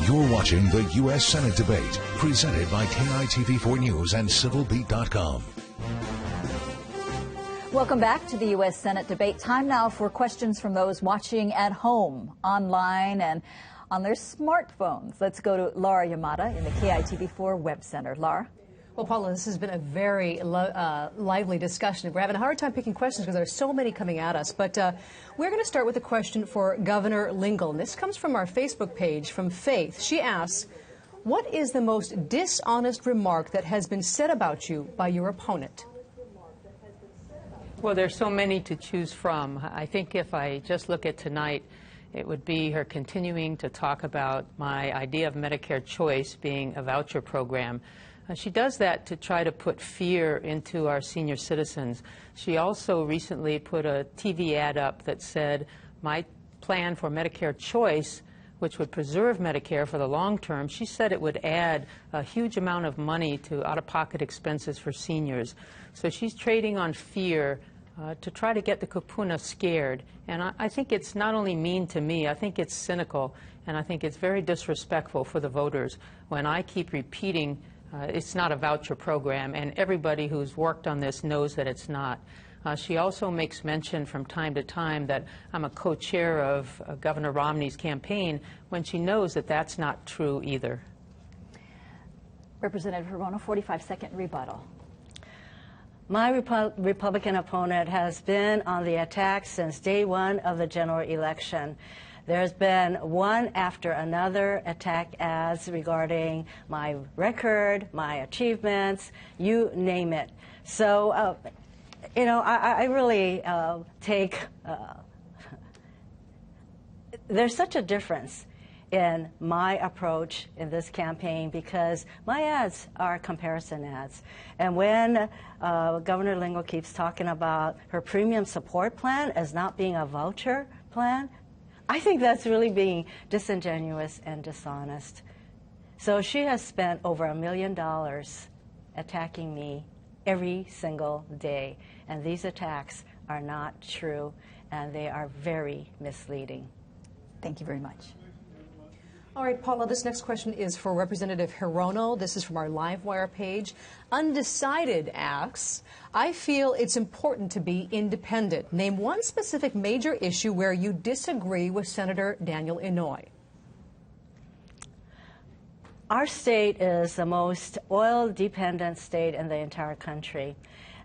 You're watching the U.S. Senate debate, presented by KITV4 News and CivilBeat.com. Welcome back to the U.S. Senate debate. Time now for questions from those watching at home, online, and on their smartphones. Let's go to Laura Yamada in the KITV4 Web Center. Laura? Well, Paula, this has been a very lively discussion. We're having a hard time picking questions because there are so many coming at us. But we're going to start with a question for Governor Lingle. And this comes from our Facebook page from Faith. She asks, what is the most dishonest remark that has been said about you by your opponent? Well, there's so many to choose from. I think if I just look at tonight, it would be her continuing to talk about my idea of Medicare Choice being a voucher program. She does that to try to put fear into our senior citizens. She also recently put a TV ad up that said, my plan for Medicare Choice, which would preserve Medicare for the long term, she said it would add a huge amount of money to out-of-pocket expenses for seniors. So she's trading on fear to try to get the kupuna scared. And I think it's not only mean to me, I think it's cynical, and I think it's very disrespectful for the voters when I keep repeating it's not a voucher program, and everybody who's worked on this knows that it's not. She also makes mention from time to time that I'm a co-chair of Governor Romney's campaign when she knows that that's not true either. Representative Hirono, 45-second rebuttal. My Republican opponent has been on the attack since day one of the general election. There's been one after another attack ads regarding my record, my achievements, you name it. So, you know, I really take, there's such a difference in my approach in this campaign because my ads are comparison ads. And when Governor Lingle keeps talking about her premium support plan as not being a voucher plan, I think that's really being disingenuous and dishonest. So she has spent over $1 million attacking me every single day. And these attacks are not true, and they are very misleading. Thank you very much. All right, Paula, this next question is for Representative Hirono. This is from our LiveWire page. Undecided asks, I feel it's important to be independent. Name one specific major issue where you disagree with Senator Daniel Inouye. Our state is the most oil-dependent state in the entire country.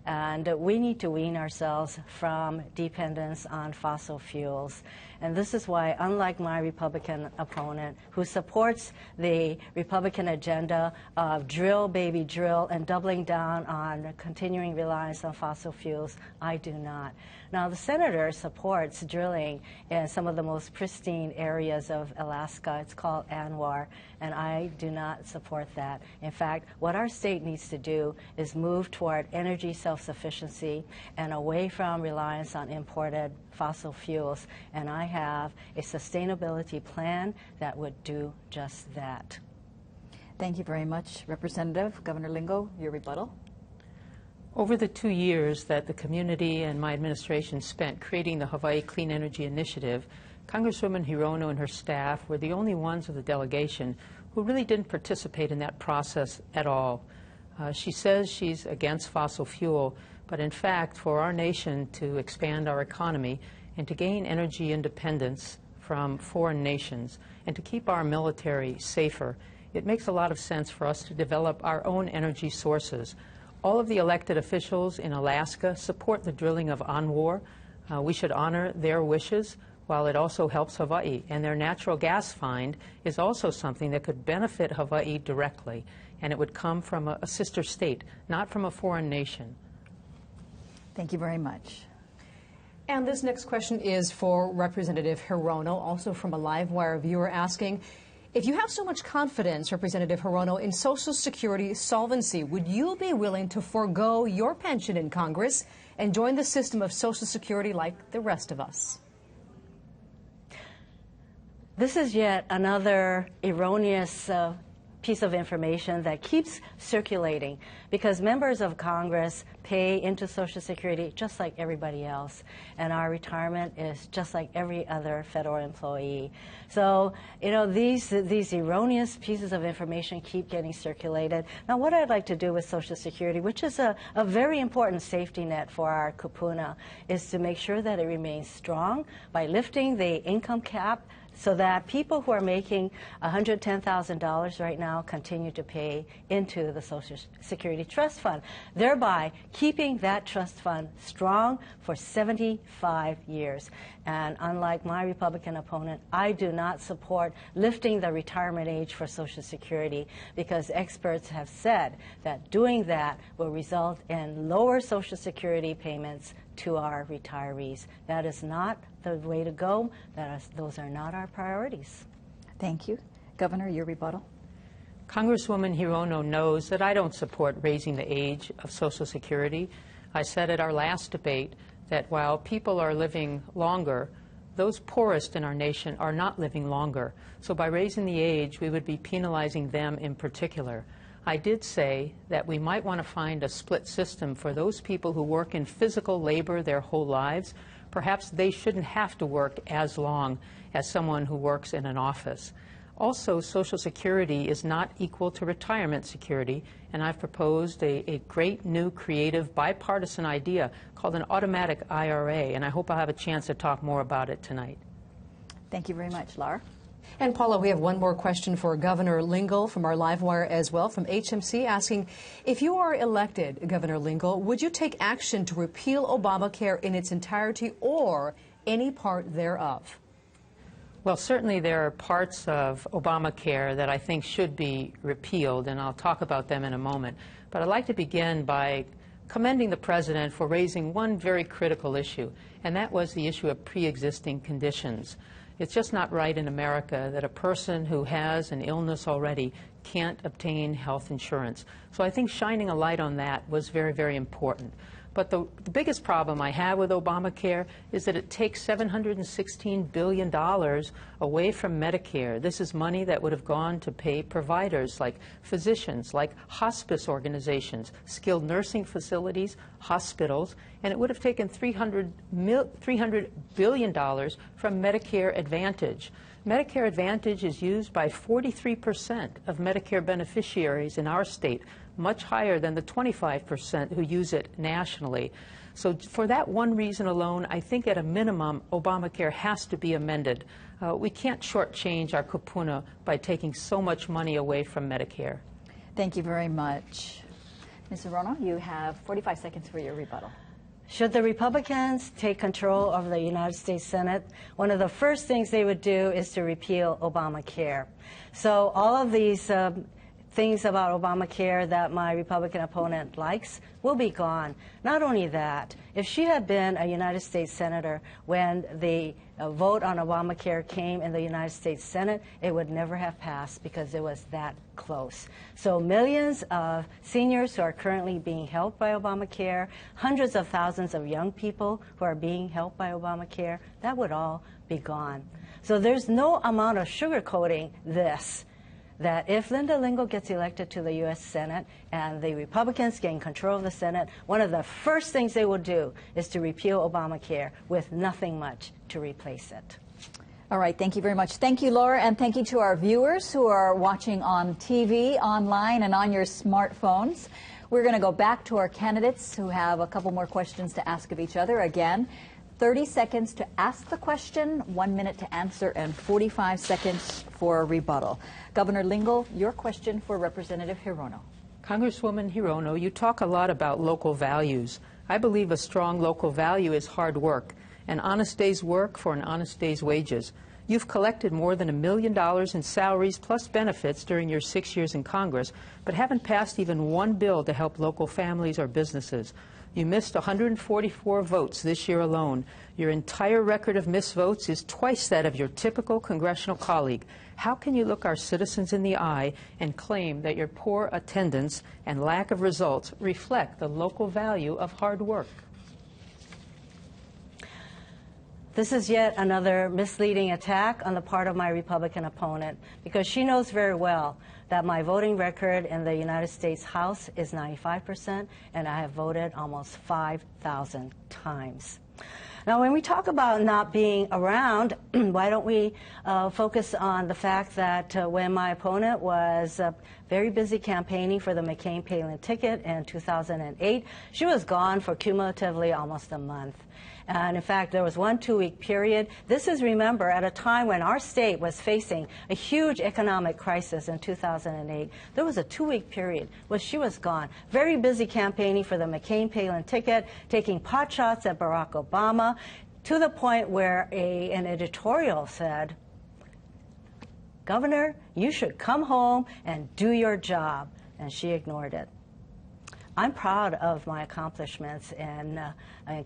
And we need to wean ourselves from dependence on fossil fuels. And this is why, unlike my Republican opponent, who supports the Republican agenda of drill, baby, drill, and doubling down on continuing reliance on fossil fuels, I do not. Now, the senator supports drilling in some of the most pristine areas of Alaska. It's called ANWR, and I do not support that. In fact, what our state needs to do is move toward energy self-sufficiency and away from reliance on imported fossil fuels. And I have a sustainability plan that would do just that. Thank you very much, Representative. Governor Lingle, your rebuttal. Over the 2 years that the community and my administration spent creating the Hawaii Clean Energy Initiative, Congresswoman Hirono and her staff were the only ones of the delegation who really didn't participate in that process at all. She says she's against fossil fuel, but in fact, for our nation to expand our economy and to gain energy independence from foreign nations and to keep our military safer, it makes a lot of sense for us to develop our own energy sources. All of the elected officials in Alaska support the drilling of ANWR. We should honor their wishes, while it also helps Hawaii. And their natural gas find is also something that could benefit Hawaii directly, and it would come from a sister state, not from a foreign nation. Thank you very much. And this next question is for Representative Hirono, also from a LiveWire viewer asking, if you have so much confidence, Representative Hirono, in Social Security solvency, would you be willing to forego your pension in Congress and join the system of Social Security like the rest of us? This is yet another erroneous piece of information that keeps circulating, because members of Congress pay into Social Security just like everybody else, and our retirement is just like every other federal employee. So, you know, these erroneous pieces of information keep getting circulated. Now, what I'd like to do with Social Security, which is a very important safety net for our kupuna, is to make sure that it remains strong by lifting the income cap, so that people who are making $110,000 right now continue to pay into the Social Security Trust Fund, thereby keeping that trust fund strong for 75 years. And unlike my Republican opponent, I do not support lifting the retirement age for Social Security, because experts have said that doing that will result in lower Social Security payments to our retirees. That is not the way to go. Those are not our priorities. Thank you. Governor, your rebuttal. Congresswoman Hirono knows that I don't support raising the age of Social Security. I said at our last debate that while people are living longer, those poorest in our nation are not living longer. So by raising the age, we would be penalizing them in particular. I did say that we might want to find a split system for those people who work in physical labor their whole lives. Perhaps they shouldn't have to work as long as someone who works in an office. Also, Social Security is not equal to retirement security, and I've proposed a great new creative bipartisan idea called an automatic IRA, and I hope I'll have a chance to talk more about it tonight. Thank you very much, Laura. And Paula, we have one more question for Governor Lingle from our live wire as well, from HMC, asking, if you are elected, Governor Lingle, would you take action to repeal Obamacare in its entirety or any part thereof? Well, certainly there are parts of Obamacare that I think should be repealed, and I'll talk about them in a moment. But I'd like to begin by commending the President for raising one very critical issue, and that was the issue of pre-existing conditions. It's just not right in America that a person who has an illness already can't obtain health insurance. So I think shining a light on that was very, very important. But the biggest problem I have with Obamacare is that it takes $716 billion away from Medicare. This is money that would have gone to pay providers like physicians, like hospice organizations, skilled nursing facilities, hospitals, and it would have taken $300 billion from Medicare Advantage. Medicare Advantage is used by 43% of Medicare beneficiaries in our state, much higher than the 25% who use it nationally. So for that one reason alone, I think at a minimum, Obamacare has to be amended. We can't shortchange our kupuna by taking so much money away from Medicare. Thank you very much. Ms. Hirono, you have 45 seconds for your rebuttal. Should the Republicans take control of the United States Senate, one of the first things they would do is to repeal Obamacare. So all of these things about Obamacare that my Republican opponent likes will be gone. Not only that, if she had been a United States Senator when the vote on Obamacare came in the United States Senate, it would never have passed because it was that close. So millions of seniors who are currently being helped by Obamacare, hundreds of thousands of young people who are being helped by Obamacare, that would all be gone. So there's no amount of sugarcoating this, that if Linda Lingle gets elected to the U.S. Senate and the Republicans gain control of the Senate, one of the first things they will do is to repeal Obamacare with nothing much to replace it. All right, thank you very much. Thank you, Laura, and thank you to our viewers who are watching on TV, online, and on your smartphones. We're going to go back to our candidates who have a couple more questions to ask of each other. Again, 30 seconds to ask the question, 1 minute to answer, and 45 seconds for a rebuttal. Governor Lingle, your question for Representative Hirono. Congresswoman Hirono, you talk a lot about local values. I believe a strong local value is hard work, an honest day's work for an honest day's wages. You've collected more than $1 million in salaries plus benefits during your 6 years in Congress, but haven't passed even one bill to help local families or businesses. You missed 144 votes this year alone. Your entire record of missed votes is twice that of your typical congressional colleague. How can you look our citizens in the eye and claim that your poor attendance and lack of results reflect the local value of hard work? This is yet another misleading attack on the part of my Republican opponent, because she knows very well that my voting record in the United States House is 95%, and I have voted almost 5,000 times. Now, when we talk about not being around, why don't we focus on the fact that when my opponent was very busy campaigning for the McCain-Palin ticket in 2008, she was gone for cumulatively almost a month. And in fact, there was one 2-week period. This is, remember, at a time when our state was facing a huge economic crisis in 2008. There was a 2-week period where she was gone, very busy campaigning for the McCain-Palin ticket, taking pot shots at Barack Obama, to the point where an editorial said, "Governor, you should come home and do your job." And she ignored it. I'm proud of my accomplishments in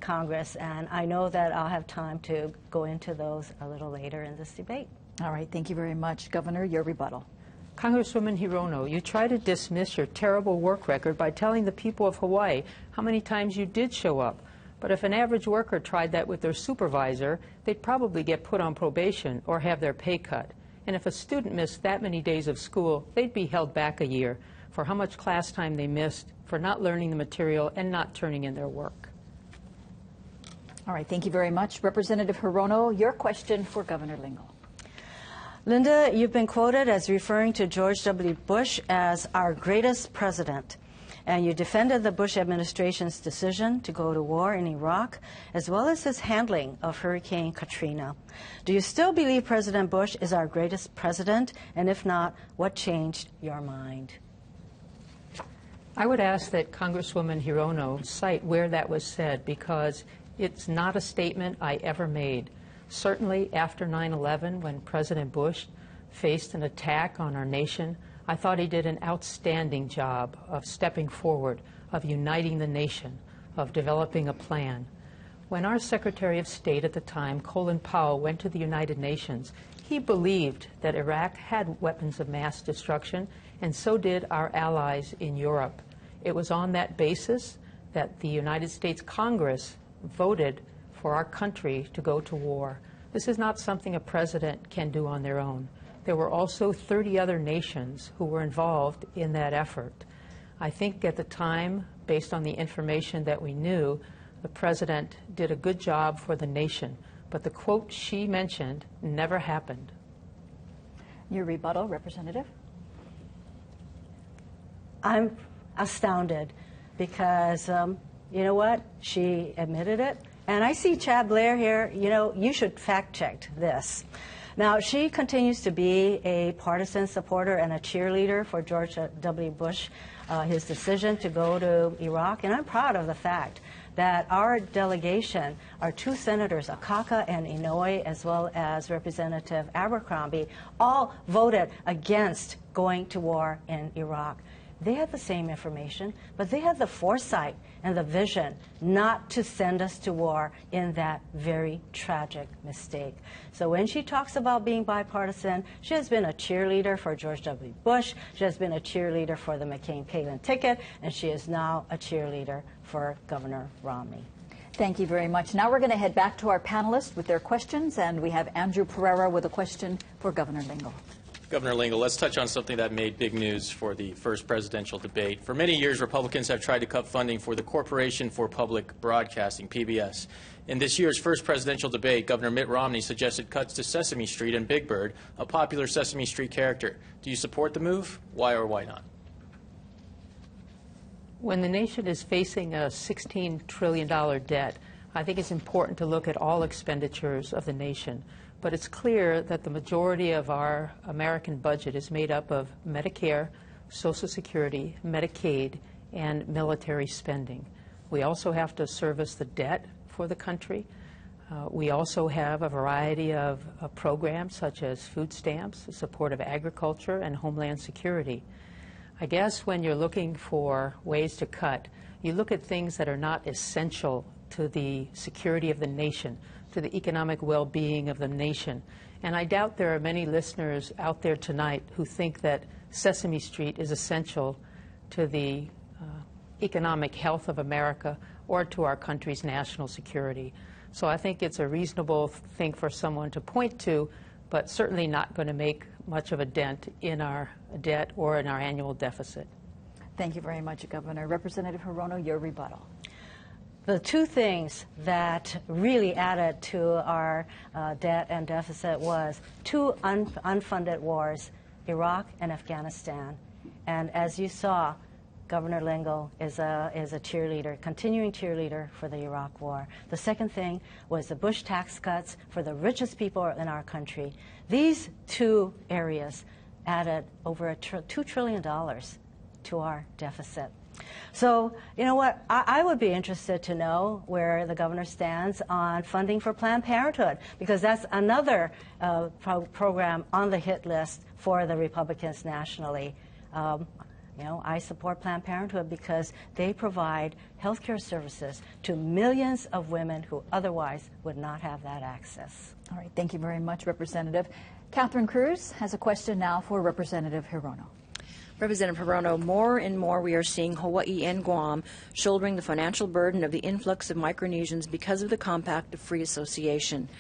Congress, and I know that I'll have time to go into those a little later in this debate. All right, thank you very much. Governor, your rebuttal. Congresswoman Hirono, you try to dismiss your terrible work record by telling the people of Hawaii how many times you did show up. But if an average worker tried that with their supervisor, they'd probably get put on probation or have their pay cut. And if a student missed that many days of school, they'd be held back a year for how much class time they missed, for not learning the material and not turning in their work. All right, thank you very much. Representative Hirono, your question for Governor Lingle. Linda, you've been quoted as referring to George W. Bush as our greatest president, and you defended the Bush administration's decision to go to war in Iraq, as well as his handling of Hurricane Katrina. Do you still believe President Bush is our greatest president? And if not, what changed your mind? I would ask that Congresswoman Hirono cite where that was said, because it's not a statement I ever made. Certainly after 9/11, when President Bush faced an attack on our nation, I thought he did an outstanding job of stepping forward, of uniting the nation, of developing a plan. When our Secretary of State at the time, Colin Powell, went to the United Nations, he believed that Iraq had weapons of mass destruction, and so did our allies in Europe. It was on that basis that the United States Congress voted for our country to go to war. This is not something a president can do on their own. There were also 30 other nations who were involved in that effort. I think at the time, based on the information that we knew, the president did a good job for the nation. But the quote she mentioned never happened. Your rebuttal, Representative. I'm astounded because, you know what, she admitted it. And I see Chad Blair here. You know, you should fact-check this. Now, she continues to be a partisan supporter and a cheerleader for George W. Bush, his decision to go to Iraq. And I'm proud of the fact that our delegation, our two senators, Akaka and Inouye, as well as Representative Abercrombie, all voted against going to war in Iraq. They had the same information, but they had the foresight and the vision not to send us to war in that very tragic mistake. So when she talks about being bipartisan, she has been a cheerleader for George W. Bush, she has been a cheerleader for the McCain-Palin ticket, and she is now a cheerleader for Governor Romney. Thank you very much. Now we're going to head back to our panelists with their questions, and we have Andrew Pereira with a question for Governor Lingle. Governor Lingle, let's touch on something that made big news for the first presidential debate. For many years, Republicans have tried to cut funding for the Corporation for Public Broadcasting, PBS. In this year's first presidential debate, Governor Mitt Romney suggested cuts to Sesame Street and Big Bird, a popular Sesame Street character. Do you support the move? Why or why not? When the nation is facing a $16 trillion debt, I think it's important to look at all expenditures of the nation. But it's clear that the majority of our American budget is made up of Medicare, Social Security, Medicaid, and military spending. We also have to service the debt for the country. We also have a variety of programs such as food stamps, support of agriculture, and homeland security. I guess when you're looking for ways to cut, you look at things that are not essential to the security of the nation, to the economic well-being of the nation. And I doubt there are many listeners out there tonight who think that Sesame Street is essential to the economic health of America or to our country's national security. So I think it's a reasonable thing for someone to point to, but certainly not going to make much of a dent in our debt or in our annual deficit. Thank you very much, Governor. Representative Hirono, your rebuttal. The two things that really added to our debt and deficit was two unfunded wars, Iraq and Afghanistan. And as you saw, Governor Lingle is a cheerleader, continuing cheerleader for the Iraq War. The second thing was the Bush tax cuts for the richest people in our country. These two areas added over $2 trillion to our deficit. So, you know what, I would be interested to know where the governor stands on funding for Planned Parenthood, because that's another program on the hit list for the Republicans nationally. You know, I support Planned Parenthood because they provide health care services to millions of women who otherwise would not have that access. All right, thank you very much, Representative. Catherine Cruz has a question now for Representative Hirono. Representative Hirono, more and more we are seeing Hawaii and Guam shouldering the financial burden of the influx of Micronesians because of the Compact of Free Association.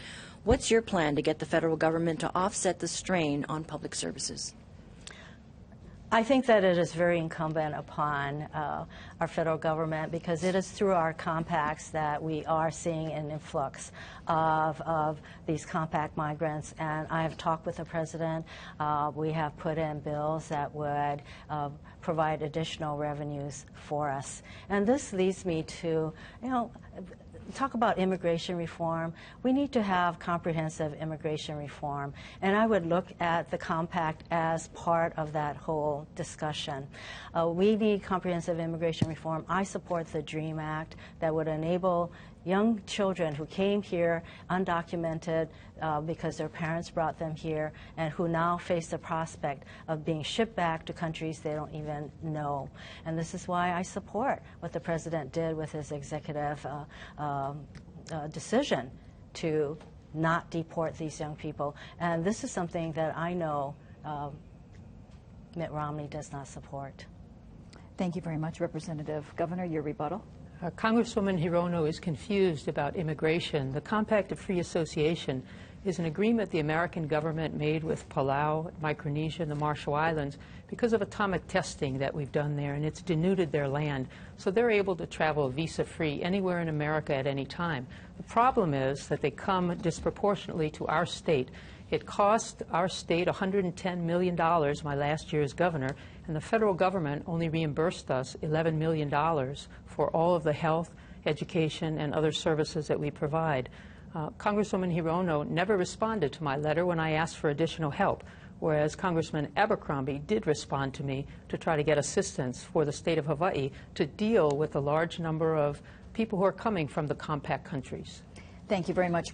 What's your plan to get the federal government to offset the strain on public services? I think that it is very incumbent upon our federal government, because it is through our compacts that we are seeing an influx of these compact migrants. And I have talked with the president. We have put in bills that would provide additional revenues for us. And this leads me to, talk about immigration reform. We need to have comprehensive immigration reform, and I would look at the compact as part of that whole discussion. We need comprehensive immigration reform. I support the DREAM Act that would enable young children who came here undocumented because their parents brought them here, and who now face the prospect of being shipped back to countries they don't even know. And this is why I support what the president did with his executive decision to not deport these young people. And this is something that I know Mitt Romney does not support. Thank you very much, Representative. Governor, your rebuttal. Congresswoman Hirono is confused about immigration. The Compact of Free Association is an agreement the American government made with Palau, Micronesia, and the Marshall Islands because of atomic testing that we've done there, and it's denuded their land. So they're able to travel visa-free anywhere in America at any time. The problem is that they come disproportionately to our state. It cost our state $110 million my last year as governor, and the federal government only reimbursed us $11 million for all of the health, education, and other services that we provide. Congresswoman Hirono never responded to my letter when I asked for additional help, whereas Congressman Abercrombie did respond to me to try to get assistance for the state of Hawaii to deal with the large number of people who are coming from the compact countries. Thank you very much.